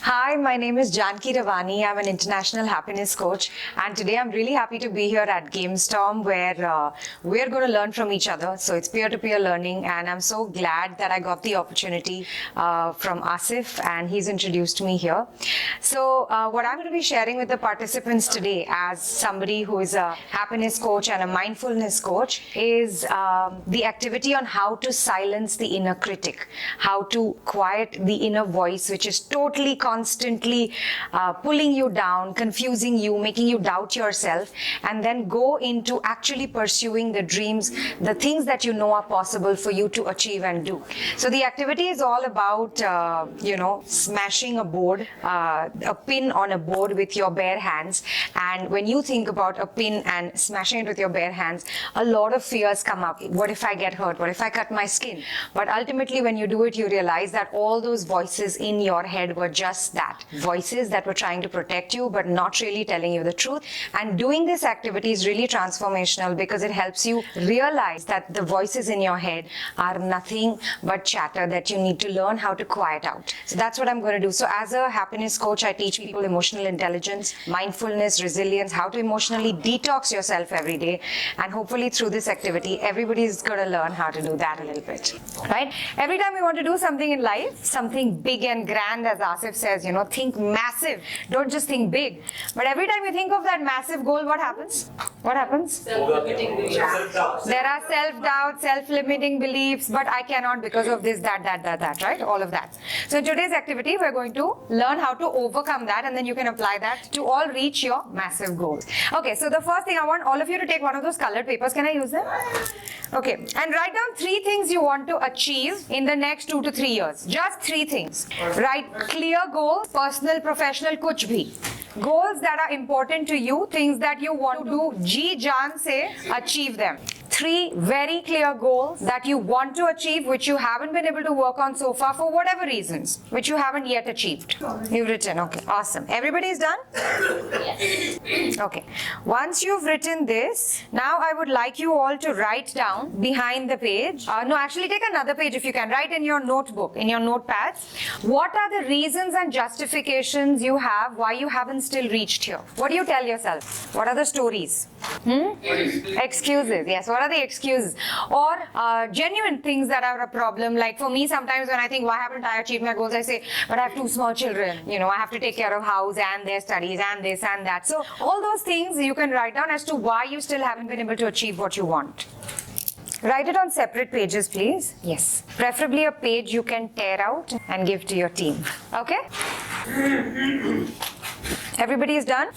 Hi, my name is Janki Ravani. I'm an international happiness coach, and today I'm really happy to be here at GameStorm where we're going to learn from each other. So it's peer-to-peer learning, and I'm so glad that I got the opportunity from Asif, and he's introduced me here. So what I'm going to be sharing with the participants today as somebody who is a happiness coach and a mindfulness coach is the activity on how to silence the inner critic, how to quiet the inner voice which is totally constantly pulling you down, confusing you, making you doubt yourself, and then go into actually pursuing the dreams, the things that you know are possible for you to achieve and do. So the activity is all about, smashing a board, a pin on a board with your bare hands. And when you think about a pin and smashing it with your bare hands, a lot of fears come up. What if I get hurt? What if I cut my skin? But ultimately, when you do it, you realize that all those voices in your head were just that. Voices that were trying to protect you, but not really telling you the truth. And doing this activity is really transformational because it helps you realize that the voices in your head are nothing but chatter that you need to learn how to quiet out. So that's what I'm going to do. So as a happiness coach, I teach people emotional intelligence, mindfulness, resilience, how to emotionally detox yourself every day. And hopefully through this activity, everybody's going to learn how to do that a little bit, right? Every time we want to do something in life, something big and grand, as Asif says, think massive. Don't just think big. But every time you think of that massive goal, what happens? What happens? Self-limiting beliefs. There are self-doubt, self-limiting beliefs, but I cannot because of this, that, right? All of that. So in today's activity, we're going to learn how to overcome that, and then you can apply that to all reach your massive goals. Okay, so the first thing, I want all of you to take one of those colored papers. Can I use them? Okay, and write down 3 things you want to achieve in the next 2 to 3 years. Just 3 things. Write clear goals, personal, professional, kuch bhi. Goals that are important to you, things that you want to do, ji jaan se achieve them. 3 very clear goals that you want to achieve, which you haven't been able to work on so far for whatever reasons, which you haven't yet achieved. You've written, okay, awesome. Everybody's done? Yes. Okay. Once you've written this, now I would like you all to write down behind the page. No, actually take another page if you can. Write in your notebook, in your notepads. What are the reasons and justifications you have why you haven't still reached here? What do you tell yourself? What are the stories? Excuses. Yes. What are the excuses? Or genuine things that are a problem. Like for me, sometimes when I think, why haven't I achieved my goals? I say, but I have 2 small children. I have to take care of house and their studies and this and that. So all those things you can write down as to why you still haven't been able to achieve what you want. Write it on separate pages, please. Yes. Preferably a page you can tear out and give to your team. Okay? Everybody is done?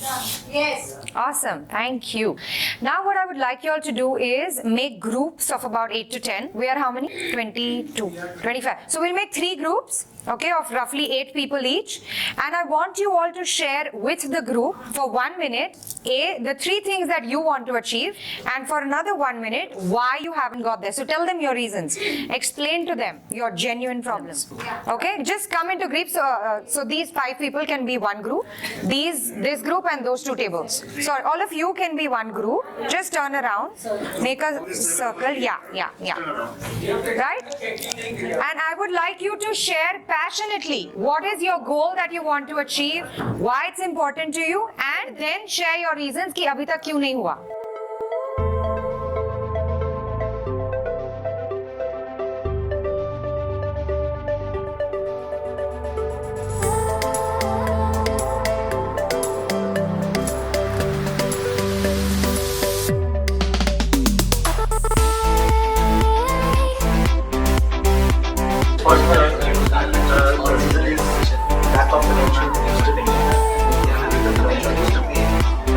Yes. Awesome. Thank you. Now what I would like you all to do is make groups of about 8 to 10. We are how many? 22, 25. So we'll make 3 groups, okay, of roughly 8 people each. And I want you all to share with the group for 1 minute, the 3 things that you want to achieve, and for another 1 minute, why you haven't got there. So tell them your reasons. Explain to them your genuine problems. Okay? Just come into groups. So these 5 people can be one group. This group and those 2 tables. So all of you can be one group. Just turn around. Make a circle. Yeah. Right? And I would like you to share passionately what is your goal that you want to achieve, why it's important to you, and then share your reasons कि अभी तक क्यों नहीं हुआ.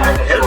And help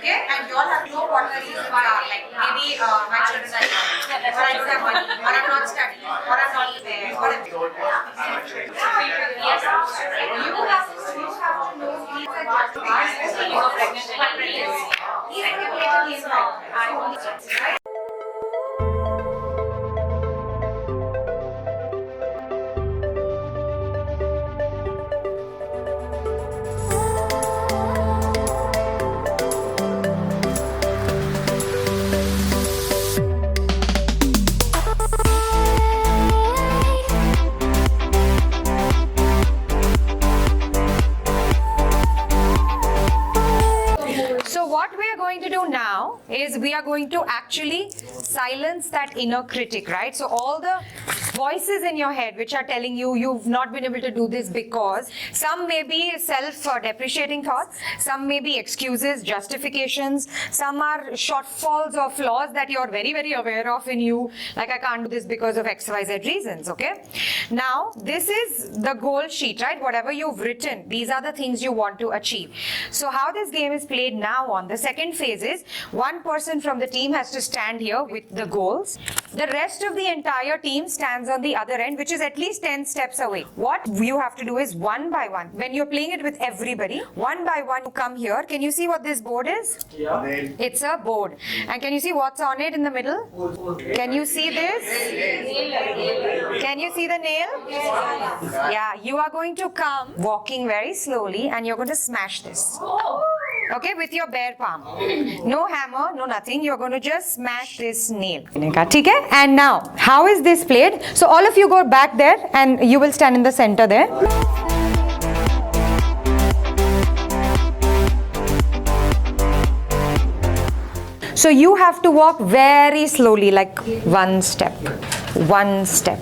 Okay? And you all have to know what the reasons are. Like maybe my children are young, or I don't have money, or I'm not studying, or I'm not there, or I'm... Yes. You have to know these are just things. You are pregnant and pregnancy. He can play the game right. So what we are going to do now is we are going to actually silence that inner critic, right? So all the voices in your head which are telling you you've not been able to do this because some may be self-depreciating thoughts, some may be excuses, justifications, some are shortfalls or flaws that you're very, very aware of in you, like I can't do this because of XYZ reasons, okay? Now, this is the goal sheet, right? Whatever you've written, these are the things you want to achieve. So how this game is played now on, the second phase is one person from the team has to stand here with the goals. The rest of the entire team stands on the other end, which is at least 10 steps away. What you have to do is one by one, when you're playing it with everybody, one by one you come here. Can you see what this board is? Yeah. It's a board. And can you see what's on it in the middle? Can you see this? Can you see the nail? Yeah, you are going to come walking very slowly and you're going to smash this. Okay, with your bare palm. No hammer, no nothing. You're going to just smash this nail. Okay? And now, how is this played? So all of you go back there and you will stand in the center there. So you have to walk very slowly, like one step, one step,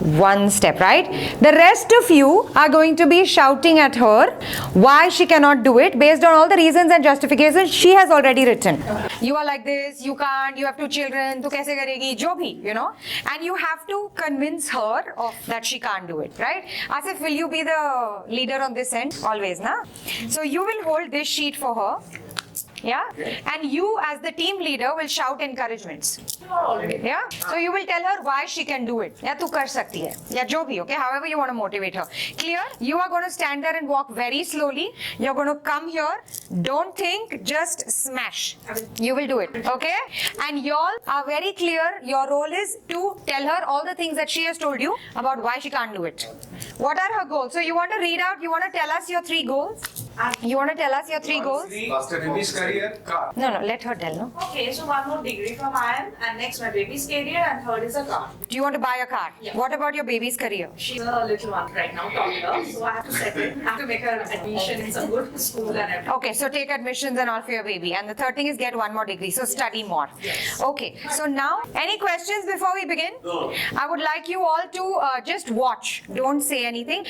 one step, right? The rest of you are going to be shouting at her why she cannot do it based on all the reasons and justifications she has already written. You are like this, you can't, you have 2 children, tu kaise karegi, jo bhi, you know? And you have to convince her of that she can't do it, right? Asif, will you be the leader on this end? Always, na? So you will hold this sheet for her. Yeah, and you as the team leader will shout encouragements. Yeah, so you will tell her why she can do it. Yeah, tu kar sakti hai. Yeah, jo bhi, okay, however you want to motivate her. Clear? You are going to stand there and walk very slowly. You're going to come here. Don't think, just smash. You will do it, okay? And y'all are very clear. Your role is to tell her all the things that she has told you about why she can't do it. What are her goals? So you want to read out, you want to tell us your 3 goals? You want to tell us your 3 goals? After baby's career, car. No, let her tell, no? Okay, so one more degree from IIM, and next my baby's career, and third is a car. Do you want to buy a car? Yeah. What about your baby's career? She's a little one right now, toddler, so I have to settle. I have to make her admission in some good school and everything. Okay, so take admissions and all for your baby. And the third thing is get 1 more degree, so study more. Yes. Okay, so now, any questions before we begin? No. I would like you all to just watch. Don't say anything.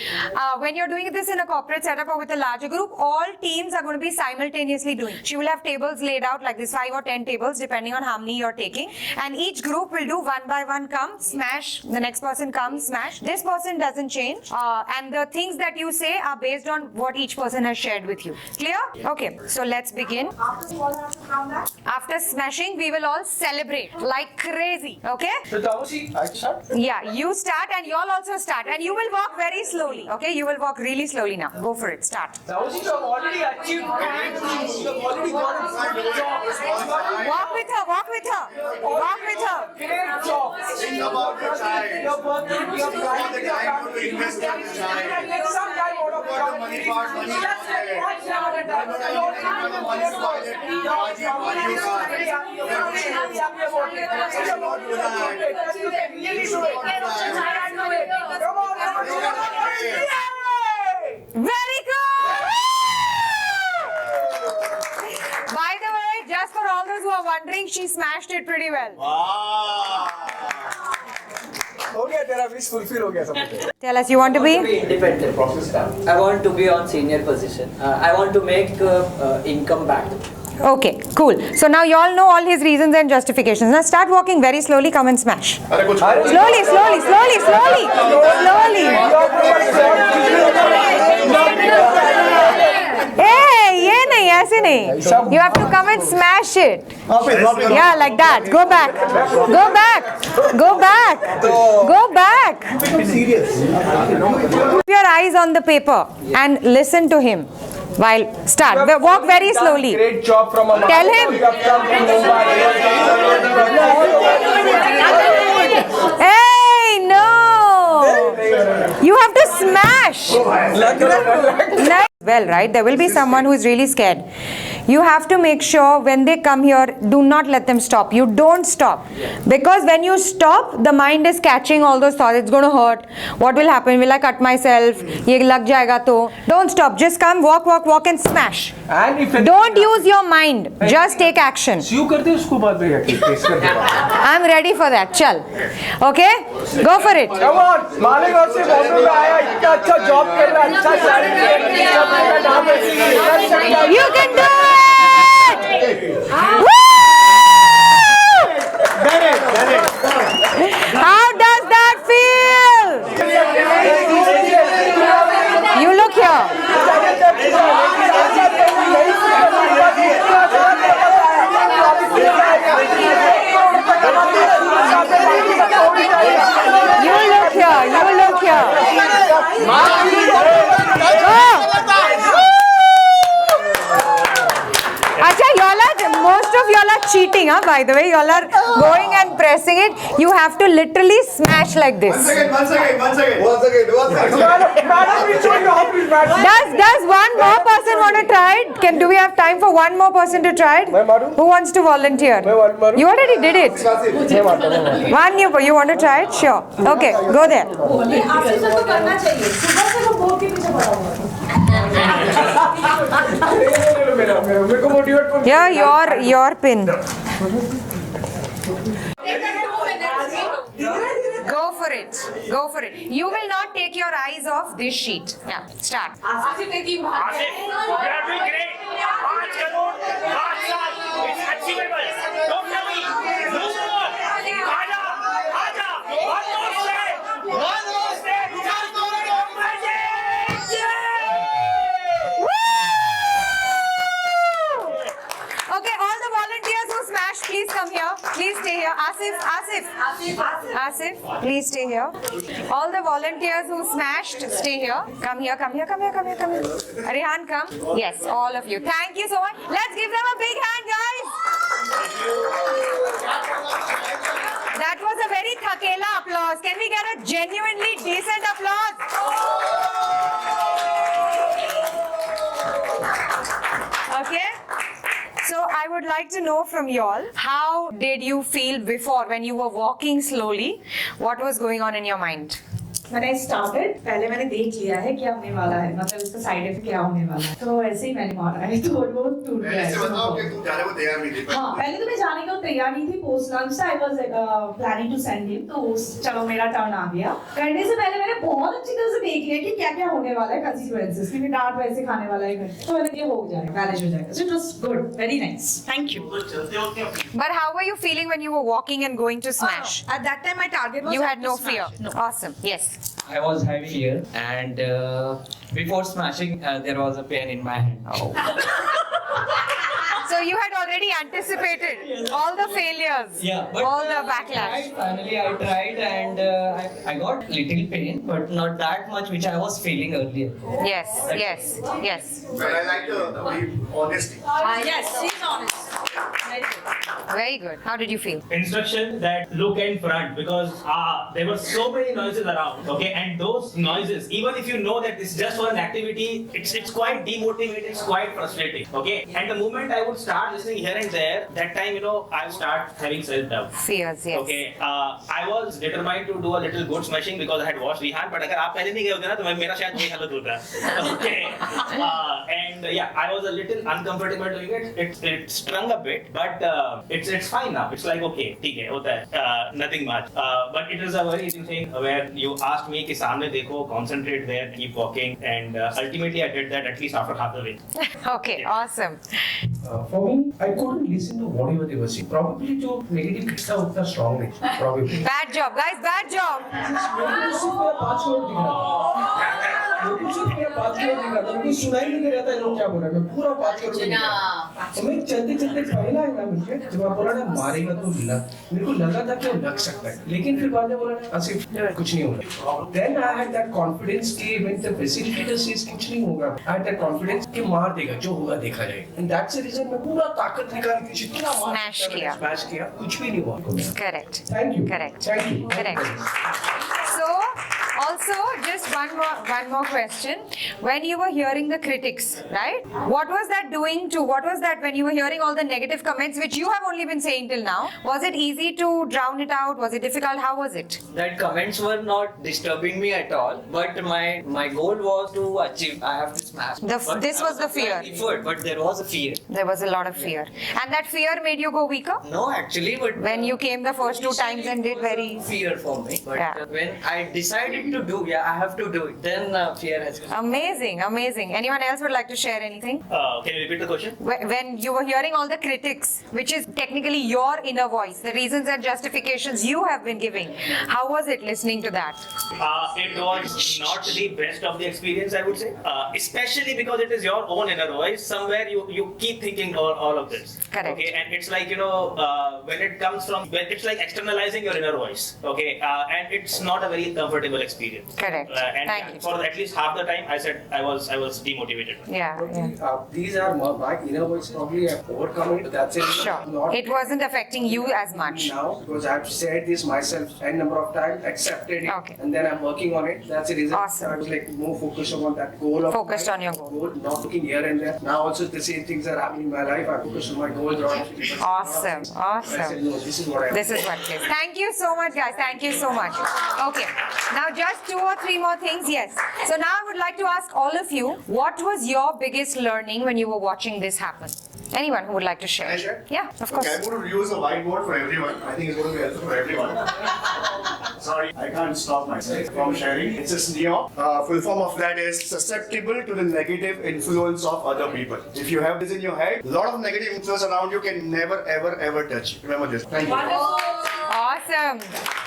When you're doing this in a corporate setup or with a larger group, all teams are going to be simultaneously doing. She will have tables laid out like this, 5 or 10 tables depending on how many you're taking. And each group will do one by one, come, smash. The next person comes, smash. This person doesn't change. And the things that you say are based on what each person has shared with you. Clear? Okay, so let's begin. After you all have to come back. After smashing, we will all celebrate like crazy. Okay? So Tamushi, I start. Yeah, you start and you all also start. And you will walk very slowly. Okay? You will walk really slowly now. Go for it. Start. Tamushi, you have already achieved. You have already got it. Walk with her. Walk with her. Walk with her. Great job. Think about your child. You're working. You're Take all the time to invest in the child. Get some time out of Got the money part, money Very good! By the way, just for all those who are wondering, she smashed it pretty well. हो गया तेरा wish fulfill हो गया सब कुछ. Tell us, you want to be? Independent. I want to be on senior position. I want to make income back. Okay, cool. So now you all know all his reasons and justifications. Now start walking very slowly, come and smash. Slowly, slowly, slowly, slowly, slowly. Hey, ये नहीं nahi, aise nahi. You have to come and smash it. Yeah, like that. Go back. Go back. Go back. Go back. Keep your eyes on the paper and listen to him. While start. Walk very slowly. Great job from a Tell him. Hey, no. You have to smash. Well, right? There will be someone who is really scared. You have to make sure when they come here, do not let them stop. You don't stop. Because when you stop, the mind is catching all those thoughts. It's going to hurt. What will happen? Will I cut myself? Ye lag jayega to. Don't stop. Just come, walk, walk, walk and smash. And if Don't use your mind. Just take action. you करते उसको बाद में जाके face कर देना. I'm ready for that. Chal. Okay? Go for it. Come on, Malegaon से बॉम्बे में आया, इतना अच्छा जॉब कर रहा है, अच्छा सैलरी का नाम है. You can do it! Woo! How does that feel? You look here. You look here. You look here. Most of y'all are cheating, by the way. Y'all are going and pressing it. You have to literally smash like this. One second. Does one more person want to try it? Do we have time for one more person to try it? Who wants to volunteer? You already did it. One new, you want to try it? Sure. Okay, go there. Yeah, your pin. Go for it. Go for it. You will not take your eyes off this sheet. Yeah, start. Asif, you are doing great. 5 crore, 5 साल. It's achievable. Don't tell me. Move on. आजा. One more step. Just do it. Okay, all the volunteers who smashed, please come here. Please stay here. Asif, please stay here. All the volunteers who smashed, stay here. Come here. Rehan, come. Yes, all of you. Thank you so much. Let's give them a big hand, guys. That was a very thakela applause. Can we get a genuinely decent applause? Okay. So I would like to know from you all, how did you feel before when you were walking slowly? What was going on in your mind? When I started, पहले मैंने देख लिया है क्या होने वाला है, मतलब इसका साइड इफेक्ट क्या होने वाला है, तो ऐसे ही मैंने मारा है, तो वो टूट गया है. ऐसे बताओ कि तुम जाने को तैयार नहीं थी. हाँ, पहले तो मैं जाने को तैयार नहीं थी. Post lunch I was planning to send him, तो चलो मेरा टर्न आ गया. करने से पहले मैंने बहुत अच्छी तरह से देख लिया कि क्या क्या होने वाला है, कंसीक्वेंसेस, क्योंकि डांट वैसे खाने वाला है, तो मैंने ये हो जाएगा, मैनेज हो जाएगा. So it was good, very nice. Thank you. But how were you feeling when you were walking and going to smash? At that time, my target was You had to no smash. fear. No. Awesome. Yes. I was having fear, and before smashing, there was a pain in my hand. So you had already anticipated all the failures, but all the backlash. Finally, I tried, and I got little pain, but not that much, which I was feeling earlier. Yes. But I like the honesty. Yes, she's honest. Very good. Very good. How did you feel? Instruction that look in front, because there were so many noises around, okay, and those noises, even if you know that it's just for an activity, it's quite demotivating, it's quite frustrating, okay. And the moment I would start listening here and there, that time I would start having self-doubt. Fears, yes. Okay, I was determined to do a little good smashing because I had watched Rihan, but अगर आप पहले नहीं गए होते ना तो मेरा शायद वही हालत होता. Okay, and I was a little uncomfortable doing it. It strung a bit, but it's fine now. It's like okay, ठीक है, होता है, nothing much. But it is a very easy thing where you asked me कि सामने देखो, concentrate there, keep walking, and ultimately I did that at least after half the way. Okay, awesome. For me, I couldn't listen to whatever they were saying. Probably जो negative kits था उतना strong नहीं. Probably. Bad job, guys. Bad job. मेरा 5 minute दिख रहा. बिल्कुल सिर्फ मैं बात किया नहीं करता, मुझे सुनाई नहीं दे रहा था लोग क्या बोल रहे हैं, मैं पूरा बात करूँगा। तो मैं चलते चलते पहला है ना मुझे जब आप बोला ना मारेगा तो मेरे को लगा था कि वो लग सकता है, लेकिन फिर बाद में बोला ना आसिफ कुछ नहीं होगा। Then I had that confidence कि when the facilitator says कुछ नहीं होगा, I had that confidence कि मार देगा, जो होगा देखा जाएगा। And that's the reason मैं पूरा ताकत निकाल के जितना Smash किया, कुछ भी नहीं हुआ। Correct. Thank you. Correct. Thank you. Correct. So, also, just one more question. When you were hearing the critics, right? What was that doing to? What was that when you were hearing all the negative comments, which you have only been saying till now? Was it easy to drown it out? Was it difficult? How was it? That comments were not disturbing me at all, but my goal was to achieve. I have to smash. This was the fear. Effort, but there was a fear. There was a lot of fear, and that fear made you go weaker. No, actually, but When you came the first 2 times and did very fear for me. But Yeah. when I decided to do, I have to do it. Then fear has come. amazing. Anyone else would like to share anything? Can you repeat the question? When you were hearing all the critics, which is technically your inner voice, the reasons and justifications you have been giving, how was it listening to that? It was not the best of the experience, I would say. Especially because it is your own inner voice. Somewhere you keep thinking all of this. Correct. Okay, and it's like when it comes from it's like externalizing your inner voice. Okay, and it's not a very comfortable experience. Correct. And Thank you. for at least half the time, I said I was demotivated. Yeah. These are my inner voice. Probably I've overcome it. But that's it. Sure. Not It wasn't affecting you as much. now because I've said this myself n number of times, accepted it, Okay. and then I'm working on it. That's the reason. Awesome. I was like more focused on that goal of Focused mine, on your goal. not looking here and there. Now also the same things are happening in my life. I focus on my goals. Awesome. I said no, this is what I. This is what it is. Thank you so much, guys. Thank you so much. Okay. Now, just 2 or 3 more things. Yes. So now I would like to ask all of you, what was your biggest learning when you were watching this happen? Anyone who would like to share? Can I share? Yeah, of course. Okay, I'm going to use a whiteboard for everyone. I think it's going to be helpful for everyone. Sorry, I can't stop myself from sharing. It's a SNEO. Full form of that is susceptible to the negative influence of other people. If you have this in your head, a lot of negative influence around you can never, ever touch you. Remember this. Thank you. Awesome.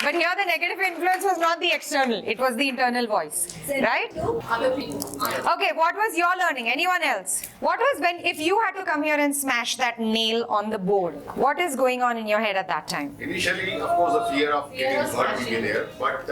But here the negative influence was not the external, it was the internal voice. Right? Okay, what was your learning? Anyone else? What was if you had to come here and smash that nail on the board, what is going on in your head at that time? Initially, of course, the fear of getting hurt will be there. But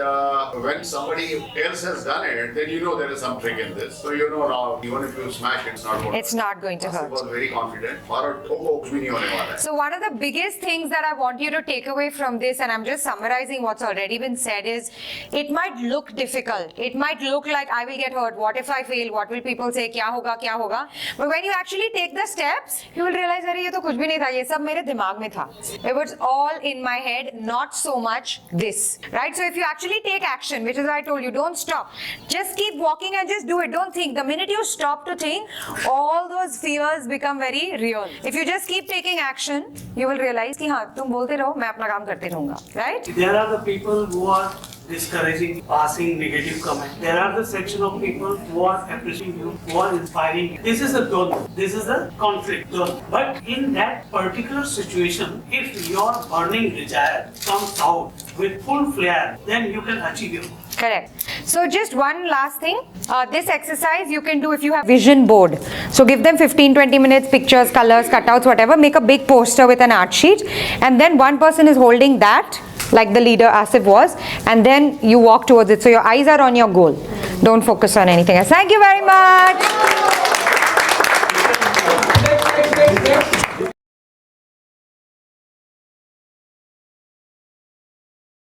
when somebody else has done it, then you know there is some trick in this. So you know now, even if you smash it, it's not going to It's not going to I hurt. was very confident. कुछ भी नहीं होने वाला है. So one of the biggest things that I want you to take away from this, and I'm just summarizing what's already been said, is it might look difficult. It might look like I will get hurt. What if I fail? What will people say? क्या होगा? क्या होगा? But when you actually take the steps, you will realize अरे ये तो कुछ भी नहीं था. ये सब मेरे दिमाग में था. It was all in my head, not so much this. Right? So if you actually take action, which is why I told you, don't stop. Just keep walking and just do it. Don't think. The minute you stop to think, all those fears become very real. If you just keep taking action, you will realize कि हाँ तुम बोलते रहो मैं अपना काम करते रहूँगा. Right? There are the people who are discouraging, passing negative comments. There are the section of people who are appreciating you, who are inspiring you. This is a done. This is a conflict done. But in that particular situation, if your burning desire comes out with full flare, then you can achieve your goal. Correct. So just one last thing. This exercise you can do if you have vision board. So give them 15-20 minutes, pictures, colors, cutouts, whatever. Make a big poster with an art sheet. And then one person is holding that, like the leader Asif was. And then you walk towards it. So your eyes are on your goal. Don't focus on anything else. Thank you very much.